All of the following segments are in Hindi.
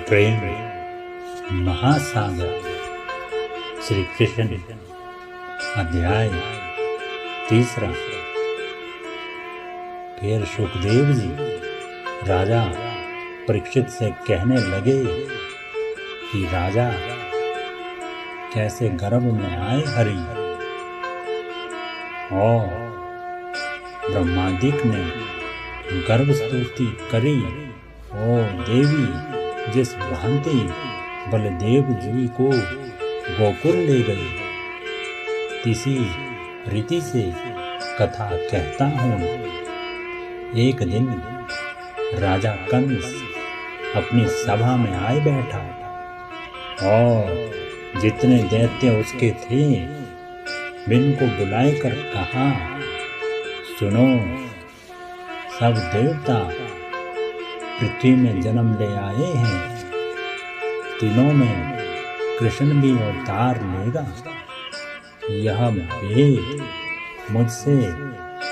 प्रेम महासागर श्री कृष्ण अध्याय 3। फिर सुखदेव जी राजा परीक्षित से कहने लगे कि राजा कैसे गर्भ में आए हरि, और ब्रह्मादिक ने गर्भ स्तुति करी। ओ देवी, जिस भांति बलदेव जी को गोकुल ले गई, तिसी रीति से कथा कहता हूँ। एक दिन राजा कंस अपनी सभा में आए बैठा, और जितने दैत्य उसके थे बिनको बुलाए कर कहा, सुनो, सब देवता पृथ्वी में जन्म ले आए हैं, तीनों में कृष्ण भी अवतार लेगा। यह भेद मुझसे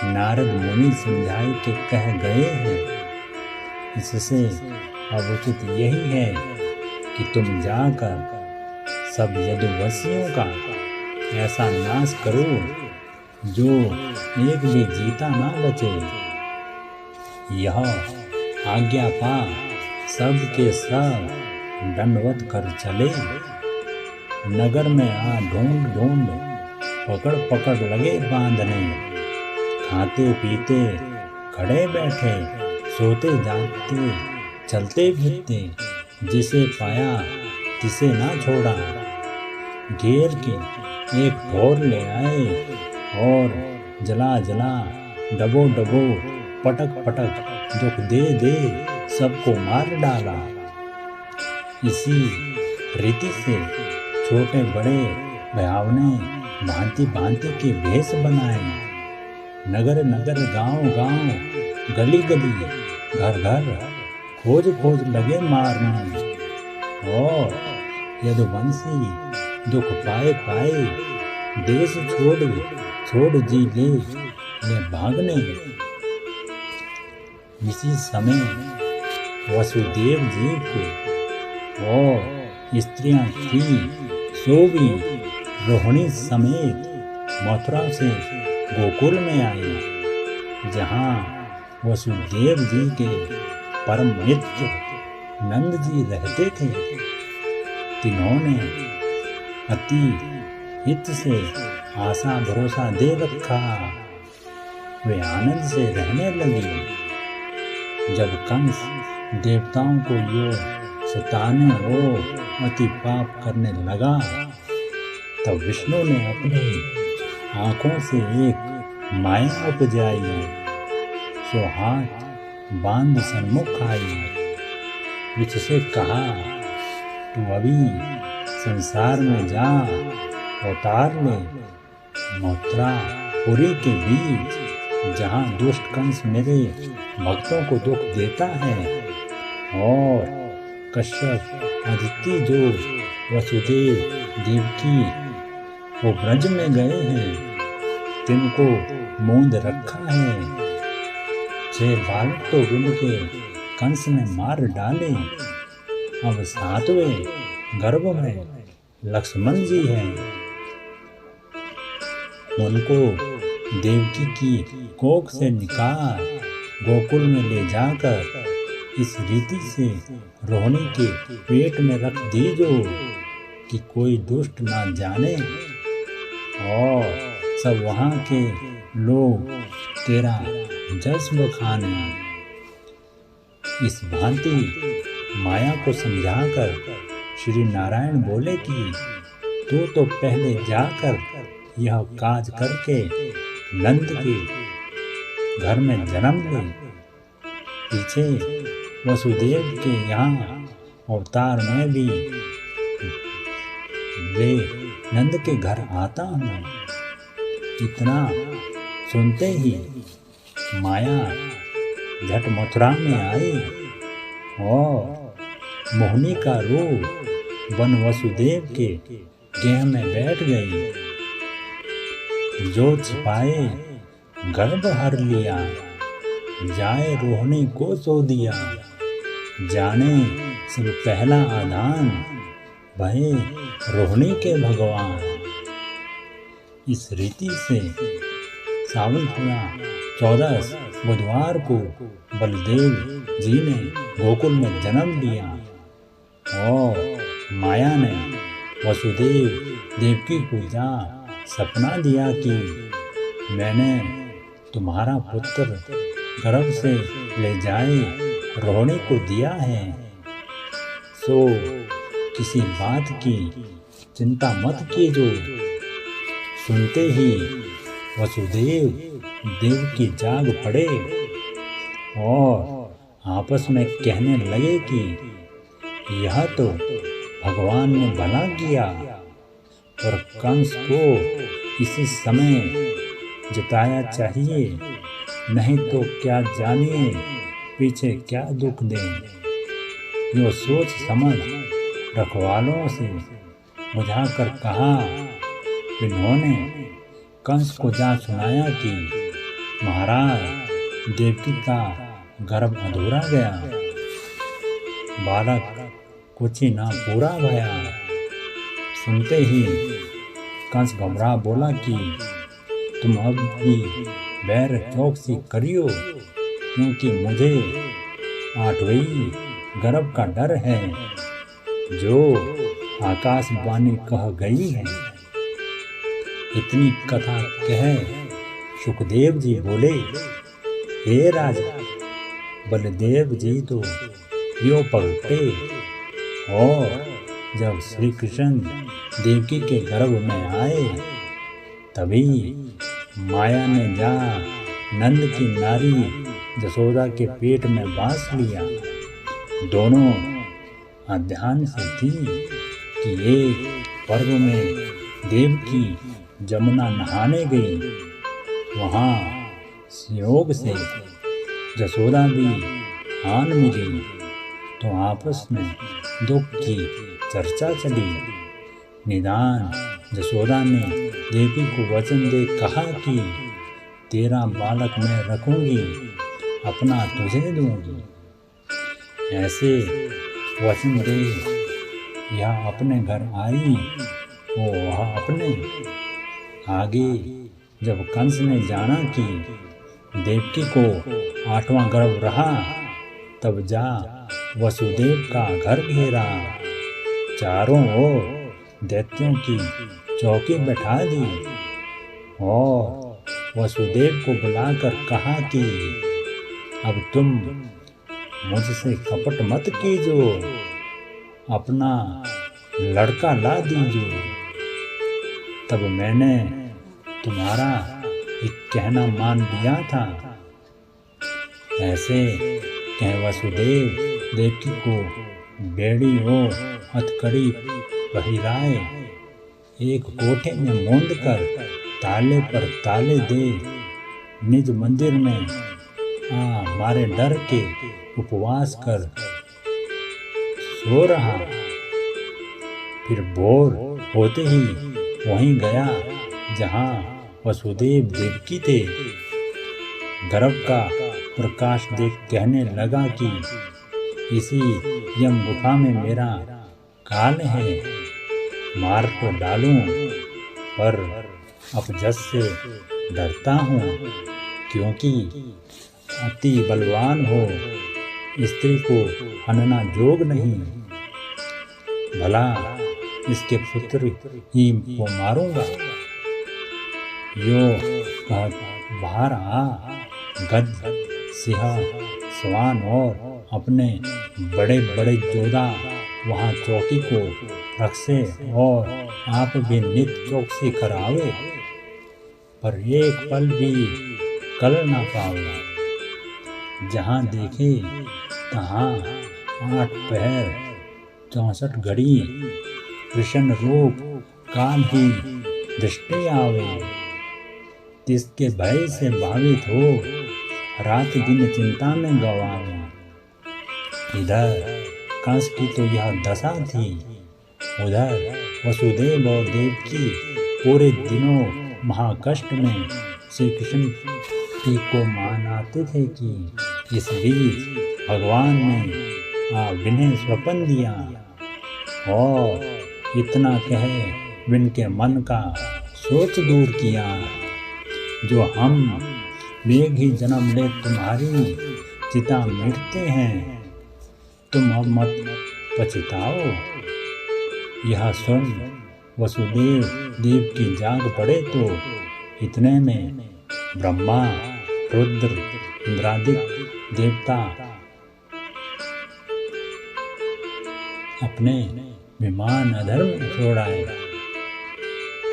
नारद मुनि समझाए के कह गए हैं। इससे अब उचित यही है कि तुम जाकर सब यदुवंशियों का ऐसा नाश करो जो एक भी जीता ना बचे। यह आज्ञा पा सब के सब दंडवत कर चले। नगर में आ ढूंढ ढूंढ पकड़ पकड़ लगे बांधने, खाते पीते खड़े बैठे सोते जागते चलते फिरते, जिसे पाया तिसे ना छोड़ा। घेर के एक ठोर ले आए और जला जला डबो डबो पटक पटक दुख दे दे सबको मार डाला। इसी रीति से छोटे बड़े भयावने भांति भांति के भेष बनाए। नगर नगर गांव गांव गली गली घर घर खोज खोज लगे मारने, और यदुवंशी दुख पाए पाए देश छोड़ जी ले भागने। इसी समय वसुदेव जी को और स्त्रियां थी सो भी रोहिणी समेत मथुरा से गोकुल में आई, जहाँ वसुदेव जी के परम मित्र नंद जी रहते थे। तिन्होंने अति हित से आशा भरोसा दे रखा। वे आनंद से रहने लगी। जब कंस देवताओं को यो सताने और अति पाप करने लगा, तब विष्णु ने अपनी आंखों से एक माया उपजाई, सो हाथ बांध सन्मुख आई, जिससे कहा, तू अभी संसार में जा अवतार ले मथुरापुरी के बीच, जहाँ दुष्ट कंस मेरे भक्तों को दुख देता है, और कश्यप अदिति जो वसुदेव देवकी वो ब्रज में गए हैं, तिनको मूंद रखा है। 6 बालक तो उनके कंस ने मार डाले। अब 7वें गर्भ में लक्ष्मण जी हैं। उनको देवकी की कोख से निकाल गोकुल में ले जाकर इस रीति से रोहिणी के पेट में रख दीजो कि कोई दुष्ट ना जाने, और सब वहाँ के लोग तेरा जश्न खाने। इस भांति माया को समझाकर श्री नारायण बोले कि तू तो पहले जाकर यह काज करके नंद के घर में जन्म ले। पीछे वसुदेव के यहाँ अवतार में भी वे नंद के घर आता हूँ। इतना सुनते ही माया झट मथुरा में आई, और मोहिनी का रूप बन वसुदेव के गेह में बैठ गई। जो छिपाए गर्भ हर लिया, जाए रोहिणी को सो दिया। जाने सब पहला आदान भये रोहिणी के भगवान। इस रीति से सावन हुआ 14 बुधवार को बलदेव जी ने गोकुल में जन्म लिया और माया ने वसुदेव देवकी को जा सपना दिया कि मैंने तुम्हारा पुत्र गर्भ से ले जाए रोहिणी को दिया है, सो किसी बात की चिंता मत कीजो। सुनते ही वसुदेव देवकी जाग पड़े और आपस में कहने लगे कि यह तो भगवान ने भला किया, और कंस को इसी समय जताया चाहिए, नहीं तो क्या जानिए पीछे क्या दुख दें। यो सोच समझ रखवालों से बुझाकर कहा। इन्होंने कंस को जा सुनाया कि महाराज देवकी का गर्भ अधूरा गया, बालक कुछ ही ना पूरा भया। सुनते ही कंस घबरा बोला कि तुम अब भी बैर चौकसी करियो, क्योंकि मुझे 8वीं गर्भ का डर है, जो आकाशवाणी कह गई है। इतनी कथा कह सुखदेव जी बोले, हे राजा, बलदेव जी तो यो पलटे और जब श्री कृष्ण देवकी के गर्भ में आए, तभी माया ने जा नंद की नारी जसोदा के पेट में बांस लिया। दोनों अध्यान से थी कि एक पर्व में देवकी जमुना नहाने गई, वहाँ संयोग से जसोदा भी आन मिली, तो आपस में दुख की चर्चा चली। निदान जसोदा ने देवकी को वचन दे कहा कि तेरा बालक मैं रखूंगी, अपना तुझे दूंगी। ऐसे वचन दे यह अपने घर आई, वो वह अपने। आगे जब कंस ने जाना कि देवकी को 8वां गर्भ रहा, तब जा वसुदेव का घर घेरा, चारों ओर दैत्यों की चौकी बैठा दी और वसुदेव को बुलाकर कहा कि अब तुम मुझसे कपट मत कीजो, अपना लड़का ला दीजो। तब मैंने तुम्हारा एक कहना मान लिया था। ऐसे कह वसुदेव देवकी को बेड़ी और हथकड़ी पहिराए एक कोठे में मूंद कर ताले पर ताले दे निज मंदिर में हमारे डर के उपवास कर सो रहा। फिर भोर होते ही वहीं गया जहाँ वसुदेव देवकी थे। गर्भ का प्रकाश देख कहने लगा कि इसी यम गुफा में मेरा काल है, मार तो डालूं, पर अपजस से डरता हूँ, क्योंकि अति बलवान हो स्त्री को हनना जोग नहीं। भला इसके पुत्र ही को मारूंगा। यो कह बाहर आ, गद्द, सिंह, स्वान और अपने बड़े बड़े जोधा वहाँ चौकी को रखसे और आप भी नित चौकसी करावे, पर एक पल भी कल ना पावे। जहाँ देखे तहाँ 8 पहर 64 घड़ी कृष्ण रूप काल ही दृष्टि आवे। तिसके भय से भावित हो रात दिन चिंता में गवावे। इधर कंस की तो यह दशा थी, उधर वसुदेव और देवकी पूरे दिनों महाकष्ट में श्री कृष्ण को मनाते थे कि इस बीच भगवान ने आ विन्हें स्वपन दिया। और इतना कह विन के मन का सोच दूर किया। जो हम वेग ही जन्म ले तुम्हारी चिता मिटते हैं, तुम अब मत पछताओ। यह सुन वसुदेव देव की जाग पड़े तो इतने में ब्रह्मा, रुद्र, इंद्रादिक देवता अपने विमान अधर में छोड़ आए।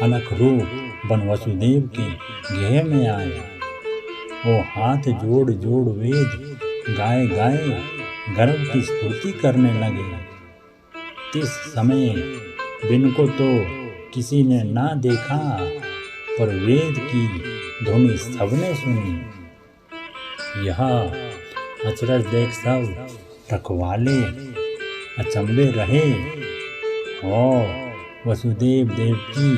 अलख रूप बन वसुदेव के गेह में आए। वो हाथ जोड़ जोड़ वेद गाए गाए गर्व की स्तुति करने लगे। इस समय बिन को तो किसी ने ना देखा, पर वेद की ध्वनि सबने सुनी। यह अचरज देख सब रखवाले अचंभे रहे। और वसुदेव देवकी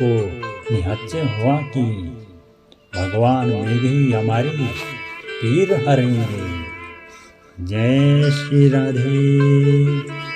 को निहत्थे हुआ कि भगवान वेग ही हमारी पीर हरेंगे। जय श्री राधे।